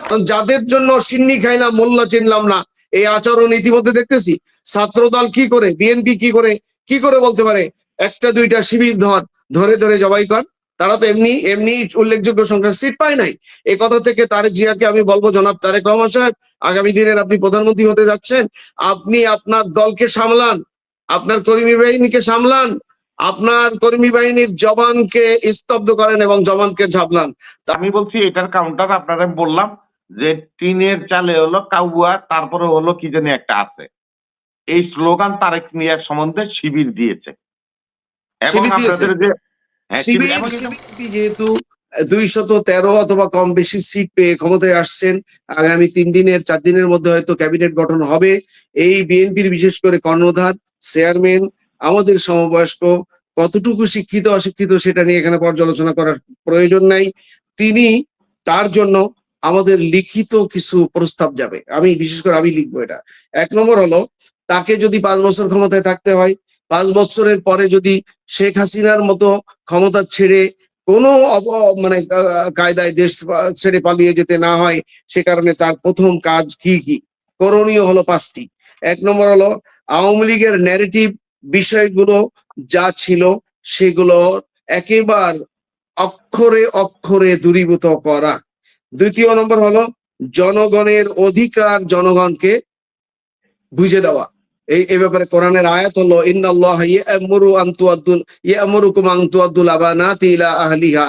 কারণ যাদের জন্য সিন্নি খাইলাম মোল্লা চিনলাম না, এই আচরণ ইতিমধ্যে দেখতেছি। ছাত্রদল কি করে, বিএনপি কি করে বলতে পারে একটা দুইটা শিবির ধরে ধরে জবাই কর? তারা তো এমনি এমনি উল্লেখযোগ্য সংখ্যক সিট পায় নাই। এই কথা থেকে তারেক জিয়াকে আমি বলবো, জনাব তারেক রহমান সাহেব, আগামী দিনের আপনি প্রধানমন্ত্রী হতে যাচ্ছেন, আপনি আপনার দলকে সামলান, আপনার কর্মী বাহিনীকে সামলান, আপনার কর্মী বাহিনীর জবানকে স্তব্ধ করেন এবং জবানকে ঝাপলান। আমি বলছি এটার কাউন্টার আপনারা বললাম যে টিনের চালে হলো কাউয়া, তারপরে হলো কি জানি একটা আছে, এই স্লোগান তারেক মিয়ার সম্বন্ধে শিবির দিয়েছে। এবং আপনাদের যে যেহেতু 213 অথবা কম বেশি সিট পেয়ে ক্ষমতায় আসছেন, আগামী 3 দিনের 4 দিনের মধ্যে হয়তো ক্যাবিনেট গঠন হবে। এই বিএনপির বিশেষ করে কর্ণধার চেয়ারম্যান আমাদের সমবয়স্ক, কতটুকু শিক্ষিত অশিক্ষিত সেটা নিয়ে এখানে পর্যালোচনা করার প্রয়োজন নাই। তিনি, তার জন্য আমাদের লিখিত কিছু প্রস্তাব যাবে, আমি বিশেষ করে আমি লিখবো এটা। 1 নম্বর হলো, তাকে যদি 5 বছর ক্ষমতায় থাকতে হয়, 5 বছরের পরে যদি শেখ হাসিনার মতো ক্ষমতা ছেড়ে কোনো মানে কায়দায় দেশ ছেড়ে পালিয়ে যেতে না হয়, সে কারণে তার প্রথম কাজ কি করণীয় হলো 5টি। 1 নম্বর হলো, আওয়ামী লীগের ন্যারেটিভ বিষয়গুলো যা ছিল সেগুলো একেবারে অক্ষরে অক্ষরে দূরীভূত করা। 2য় নম্বর হলো, জনগণের অধিকার জনগণকে বুঝে দেওয়া। এই ব্যাপারে কোরআনের আয়াত হলো, ইন্নাল্লাহা ইয়া'মুরুকুম আন তুআদ্দুল আমানাতি ইলা আহলিহা।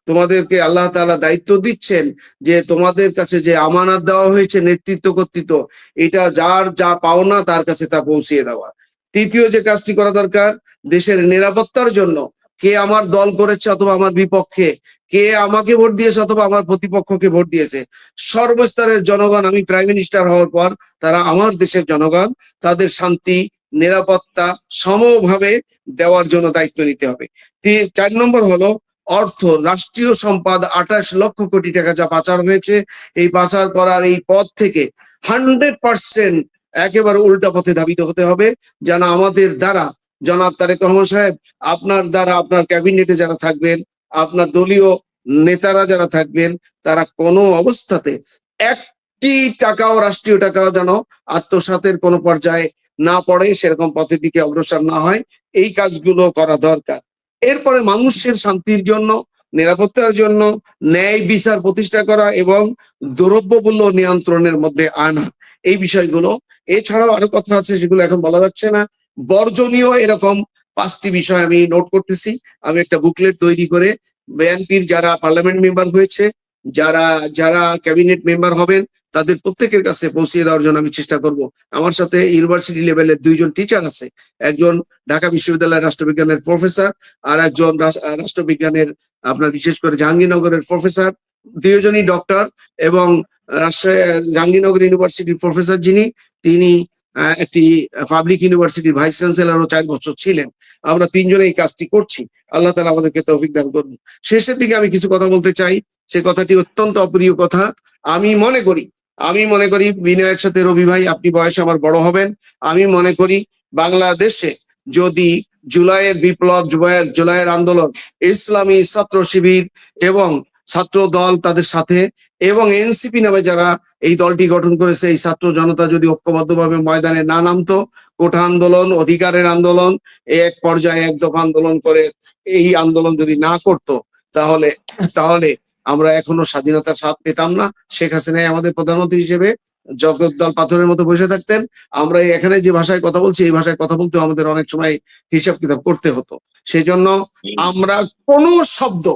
তোমাদেরকে আল্লাহ তাআলা দায়িত্ব দিচ্ছেন যে তোমাদের কাছে যে আমানত দেওয়া হয়েছে, নেতৃত্ব কর্তৃত্ব, এটা যার যা পাওনা তার কাছে তা পৌঁছিয়ে দেওয়া। 3য় যে কাজটি করা দরকার, দেশের নিরাপত্তার জন্য কে আমার দল করেছে অথবা আমার বিপক্ষে, কে আমাকে ভোট দিয়েছে অথবা আমার প্রতিপক্ষকে ভোট দিয়েছে, সর্বস্তরের জনগণ, আমি প্রাইম মিনিস্টার হওয়ার পর তারা আমার দেশের জনগণ, তাদের শান্তি নিরাপত্তা সমভাবে দেওয়ার জন্য দায়িত্ব নিতে হবে। 4 নম্বর হলো, অর্থ, রাষ্ট্রীয় সম্পদ 28 লক্ষ কোটি টাকা যা পাচার হয়েছে, এই পাচার করার এই পথ থেকে 100% একেবারে উল্টা পথে ধাবিত হতে হবে, যেন আমাদের দ্বারা, জনাব তারেক রহমান সাহেব, আপনার দ্বারা, আপনার ক্যাবিনেটে যারা থাকবেন, আপনার দলীয় নেতারা যারা থাকবেন, তারা কোনো অবস্থাতে 1টি টাকাও, রাষ্ট্রীয় টাকাও যেন আত্মসাতের কোনো পর্যায়ে না পড়ে, সেরকম পথের দিকে অগ্রসর না হয়। এই কাজগুলো করা দরকার। এরপরে মানুষের শান্তির জন্য, নিরাপত্তার জন্য ন্যায় বিচার প্রতিষ্ঠা করা এবং দ্রব্যমূল্য নিয়ন্ত্রণের মধ্যে আনা, এই বিষয়গুলো। এছাড়াও আরো কথা আছে, সেগুলো এখন বলা যাচ্ছে না। বর্জনীয় এরকম 5টি বিষয় আমি নোট করতেছি। আমি একটা বুকলেট তৈরি করে বিএনপির যারা পার্লামেন্ট মেম্বার হয়েছে, যারা যারা ক্যাবিনেট মেম্বার হবেন, তাদের প্রত্যেকের কাছে পৌঁছিয়ে দেওয়ার জন্য আমি চেষ্টা করব। আমার সাথে ইউনিভার্সিটি লেভেলের 2জন টিচার আছে, একজন ঢাকা বিশ্ববিদ্যালয়ের রাষ্ট্রবিজ্ঞানের প্রফেসর, আর একজন রাষ্ট্রবিজ্ঞানের আপনার বিশেষ করে জাহাঙ্গীরনগরের প্রফেসর। 2জনই ডক্টর এবং রাজশাহী জাহাঙ্গীরনগর ইউনিভার্সিটির প্রফেসর যিনি, তিনি একটি পাবলিক ইউনিভার্সিটির ভাইস চ্যান্সেলরও 4 বছর ছিলেন। আমরা 3জনে এই কাজটি করছি। আল্লাহ তাআলা আমাদেরকে তৌফিক দান করুন। শেষের দিকে আমি কিছু কথা বলতে চাই, সে কথাটি অত্যন্ত অপ্রিয় কথা। আমি মনে করি বিনয়ের সাথে, রবি ভাই আপনি বয়সে আমার বড় হবেন, আমি মনে করি বাংলাদেশে যদি জুলাইয়ের বিপ্লব, জুলাইয়ের আন্দোলন, ইসলামী ছাত্র শিবির এবং ছাত্র দল তাদের সাথে, এবং এনসিপি নামে যারা এই দলটি গঠন করেছে, এই ছাত্র জনতা যদি ঐক্যবদ্ধভাবে ময়দানে না নামতো, কোঠা আন্দোলন, অধিকারের আন্দোলন, এক পর্যায়ে এক দফা আন্দোলন করে এই আন্দোলন যদি না করতো, তাহলে আমরা এখনো স্বাধীনতার স্বাদ পেতাম না। শেখ হাসিনাই আমাদের প্রধানমন্ত্রী হিসেবে জগদ্দল পাথরের মতো বসে থাকতেন। আমরা এখানে যে ভাষায় কথা বলছি, এই ভাষায় কথা বলতে আমাদের অনেক সময় হিসাব কিতাব করতে হতো। সেই জন্য আমরা কোনো শব্দ,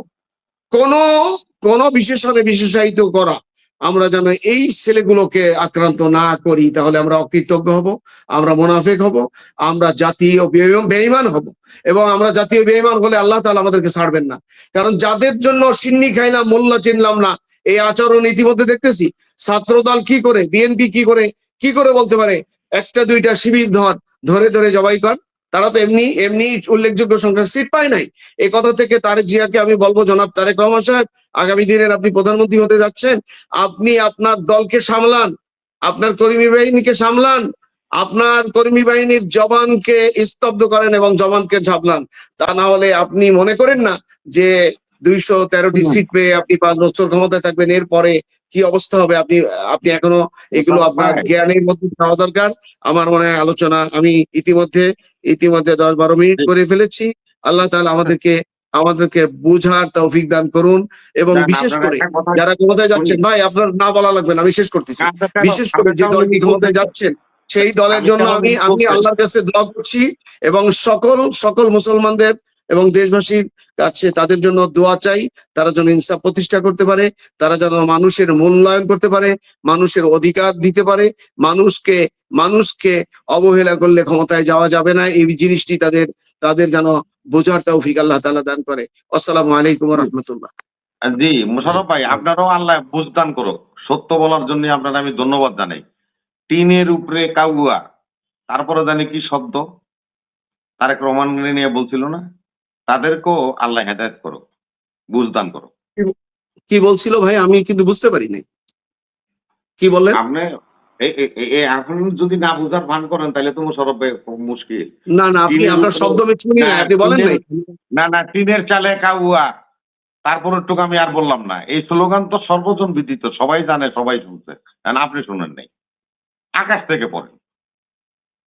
কোনো বিশেষণে বিশেষায়িত করা, আমরা যেন এই ছেলেগুলোকে আক্রান্ত না করি, তাহলে আমরা অকৃতজ্ঞ হব, আমরা মুনাফিক হব, আমরা জাতীয় বেঈমান হব। এবং আমরা জাতীয় বেঈমান হলে আল্লাহ তাআলা আমাদেরকে ছাড়বেন না। কারণ যাদের জন্য সিন্নি খাইলাম মোল্লা চিনলাম না, এই আচরণ ইতিমধ্যে দেখতেছি। ছাত্রদল কি করে, বিএনপি কি করে বলতে পারে একটা দুইটা শিবির ধরে ধরে জবাই কর? তারা তো এমনি এমনি উল্লেখযোগ্য সংখ্যক সিট পায় নাই। এই কথা থেকে তারেক জিয়াকে আমি বলবো, জনাব তারেক রহমান সাহেব, আগামী দিনের আপনি প্রধানমন্ত্রী হতে যাচ্ছেন, আপনি আপনার দলকে সামলান, আপনার কর্মী বাহিনীকে সামলান, আপনার কর্মী বাহিনীর জবানকে স্তব্ধ করেন এবং জবানকে ঝাপলান। তা না হলে আপনি মনে করেন না যে 213টি সিট পেয়ে আপনি 5 বছর ক্ষমতায় থাকবেন, এরপরে কি অবস্থা হবে আপনি আপনি এখনো এগুলো আপনার জ্ঞানের মধ্যে যাওয়া দরকার। আমার মনে হয় আলোচনা আমি ইতিমধ্যে 10-12 মিনিট করে ফেলেছি। আল্লাহ তাআলা আমাদেরকে বুঝার তৌফিক দান করুন, এবং বিশেষ করে যারা ক্ষমতায় যাচ্ছেন, ভাই আপনার না বলা লাগবে না, আমি শেষ করতেছি। বিশেষ করে যে দলটি ক্ষমতায় যাচ্ছেন সেই দলের জন্য আমি আল্লাহর কাছে দোয়া করছি, এবং সকল মুসলমানদের এবং দেশবাসীর কাছে তাদের জন্য দোয়া চাই, তারা যেন ইনসাফ প্রতিষ্ঠা করতে পারে, তারা যেন মানুষের মূল্যায়ন করতে পারে, মানুষের অধিকার দিতে পারে, মানুষকে অবহেলা করলে ক্ষমতায় যাওয়া যাবে না, এই জিনিসটি তাদের যেন বোঝার তৌফিক আল্লাহ তাআলা দান করে। আসসালামু আলাইকুম ওয়া রাহমাতুল্লাহ। জি মোশাররফ ভাই, আপনারও আল্লাহ বুঝদান করুক। সত্য বলার জন্য আপনার আমি ধন্যবাদ জানাই। টিনের উপরে কাউয়া, তারপরে জানি কি শব্দ তারেক রহমান নিয়ে বলছিল না, তাদেরকেও আল্লাহ হেদায়েত করুক, বুঝদান করুক। কি বলছিল ভাই, আমি কিন্তু বুঝতে পারি নাই, কি বললেন? আপনি এখন যদি না বুঝার ভান করেন তাহলে তো মোশাররফ ভাই খুব মুশকিল। না আপনি আপনার শব্দ আমি শুনি না, আপনি বলেন নাই। না টিনের চালে কাউয়া, তারপর একটু আমি আর বললাম না। এই স্লোগান তো সর্বজন বিদিত, সবাই জানে, সবাই শুনছে, আপনি শুনেন নাই। আকাশ থেকে পড়েন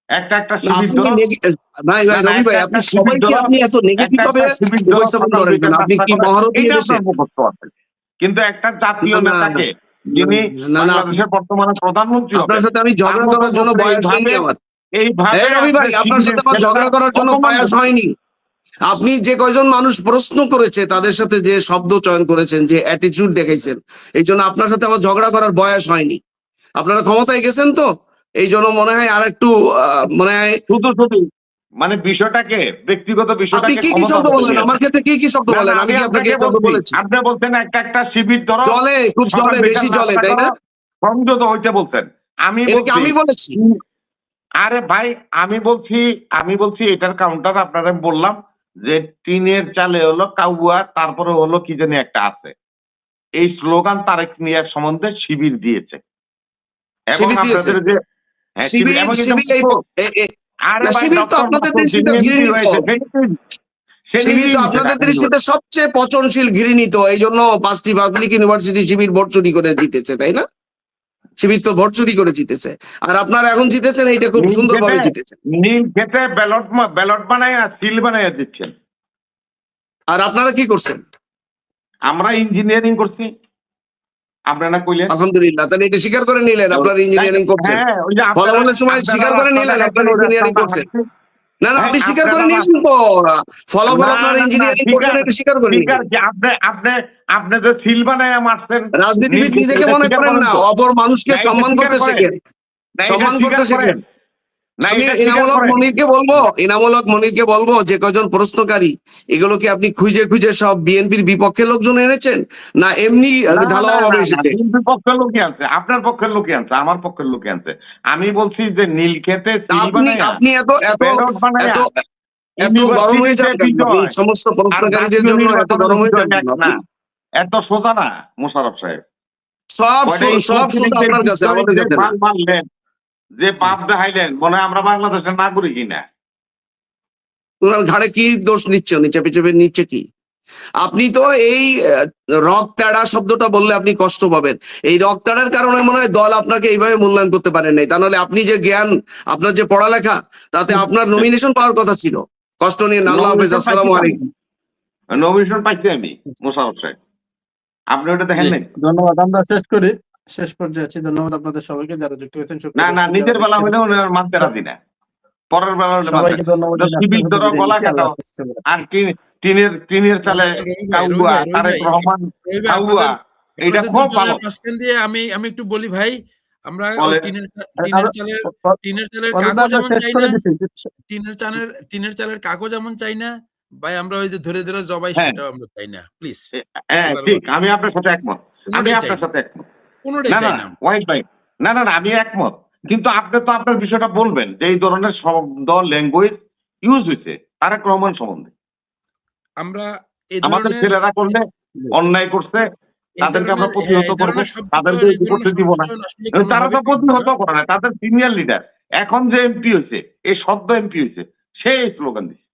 একটা শিবির দল। ভাই রবি ভাই, আপনি সবাইকে আপনি এত নেগেটিভ ভাবে উপস্থাপন করেন কেন? আপনি কি মহারথী এসেছেন? কিন্তু একটা জাতীয় নেতাকে, যিনি বাংলাদেশের বর্তমানে প্রধানমন্ত্রী, আপনার সাথে আমি ঝগড়া করার জন্য বয়স হয়নি আমার। এই রবি ভাই, আপনার সাথে আমার ঝগড়া করার জন্য বয়স হয়নি। আপনি যে কয়জন মানুষ প্রশ্ন করেছে তাদের সাথে যে শব্দ চয়ন করেছেন, যে অ্যাটিটিউড দেখাইছেন, এই জন্য আপনার সাথে আমার ঝগড়া করার বয়স হয়নি। আপনারা ক্ষমতায় গেছেন তো, এই জন্য মনে হয় আর একটু মনে হয় শুধু মানে বিষয়টাকে, ব্যক্তিগত বিষয়টাকে। আপনি কি শব্দ বললেন আমার ক্ষেত্রে? কি শব্দ বলেন? আমি কি আপনাকে শব্দ বলেছি? আপনি বলছেন একটা শিবির ধরো জলে, খুব জলে, বেশি জলে, তাই না? সংযত হইতে বলছেন। আমি বলেছি। আরে ভাই, আমি বলছি এটার কাউন্টার আপনারা বললাম যে টিনের চালে হলো কাউয়া, তারপরে হলো কি জানি একটা আছে। এই স্লোগান তারেক মিয়ার সম্বন্ধে শিবির দিয়েছে, এবং আপনাদের যে আপনাদের দৃষ্টিতে সবচেয়ে পচনশীল ঘৃণিত, এই জন্য 5টি পাবলিক ইউনিভার্সিটি শিবির ভোট চুরি করে জিতেছে, তাই না? শিবির তো ভোট চুরি করে জিতেছে, আর আপনারা এখন জিতেছেন, এইটা খুব সুন্দর ভাবে জিতেছেন। নীল খেতে ব্যালট বানায় সিল বানাইয়া দিচ্ছেন। আর আপনারা কি করছেন? আমরা ইঞ্জিনিয়ারিং করছি, আপনারা কইলেন। আলহামদুলিল্লাহ, তাহলে এটা স্বীকার করে নিলেন আপনারা ইঞ্জিনিয়ারিং করছেন। ফলাফলের সময় স্বীকার করে নিলেন আপনারা ইঞ্জিনিয়ারিং করছেন। না আপনি স্বীকার করে নিলেন তো, ফলাফল আপনারা ইঞ্জিনিয়ারিং করছেন, এটা স্বীকার করে নিলেন। আপনি যে সিল বানাইয়া মারছেন। রাজনীতিবিদ নিজেকে মনে করেন না, অপর মানুষকে সম্মান করতে শেখেন, সম্মান করতে শেখেন। আমি ইনামুল হক মনিরকে বলবো যে কয়জন প্রশ্নকারী, এগুলো কি আপনি খুঁজে সব বিএনপির বিপক্ষের লোকজন এনেছেন, না এমনি ঢালাও ভাবে এসেছে? পক্ষের লোকই আনছে, আপনার পক্ষের লোকই আনছে, আমার পক্ষের লোকই আনছে। আমি বলছি যে নীলক্ষেতে আপনি এত গরম হয়ে যাবেন, সমস্ত প্রশ্নকারীদের জন্য এত গরম হয়ে যাবেন না, এত সোজা না মোশাররফ সাহেব। সব সোজা আপনার কাছে, আমাদের কাছে না। যে পাপ দেখাইলেন, মনে হয় আমরা বাংলাদেশের নাগরিক না। ওনার ঘাড়ে কি দোষ নিচ্ছে, চেপে নিচ্ছে কি? আপনি তো এই রক তাড়া শব্দটা বললে আপনি কষ্ট পাবেন। এই রক তাড়ার কারণে মনে হয় দল আপনাকে এইভাবে মূল্যায়ন করতে পারেন নাই, তা নাহলে আপনি যে জ্ঞান, আপনার যে পড়ালেখা, তাতে আপনার নমিনেশন পাওয়ার কথা ছিল। কষ্ট নিয়ে না। আল্লাহ হাফেজ, আসসালামু আলাইকুম। নমিনেশন পাইছি আমি মোশাররফ সাহেব, আপনি ওটা দেখেন নাই। ধন্যবাদ, আমরা শেষ পর্যায়ে আছি। ধন্যবাদ আপনাদের সবাইকে যারা যুক্ত হয়েছেন। না নিজের বেলা হলে মানতে রাজি না, পরের বেলা হলে সবাইকে ধন্যবাদ। শিবির ধরো গলা কাটাও, আর টিনের চালে কাউয়া, তারেক রহমান কাউয়া, এটা খুব ভালো। মাঝখান দিয়ে আমি একটু বলি ভাই, আমরা টিনের চালের কাগজ যেমন চাই না, টিনের চালের কাগজ যেমন চাই না ভাই, আমরা ওই যে ধরে জবাই, সেটাও আমরা চাই না, প্লিজ। ঠিক, আমি আপনার সাথে একমত, কোনোটাই চাই না ওয়াহিদ ভাই। না আমি একমত, কিন্তু আপনি তো আপনার বিষয়টা বলবেন যে এই ধরনের শব্দ, ল্যাঙ্গুয়েজ ইউজ হয়েছে তারেক রহমান সম্বন্ধে। আমরা আমাদের ছেলেরা করলে, অন্যায় করছে, তাদেরকে আমরা প্রতিহত করবো, তাদেরকে করতে দিব না। তারা তো প্রতিহত করে না, তাদের সিনিয়র লিডার এখন যে এমপি হয়েছে, এই সদ্য এমপি হয়েছে, সেই স্লোগান দিচ্ছে।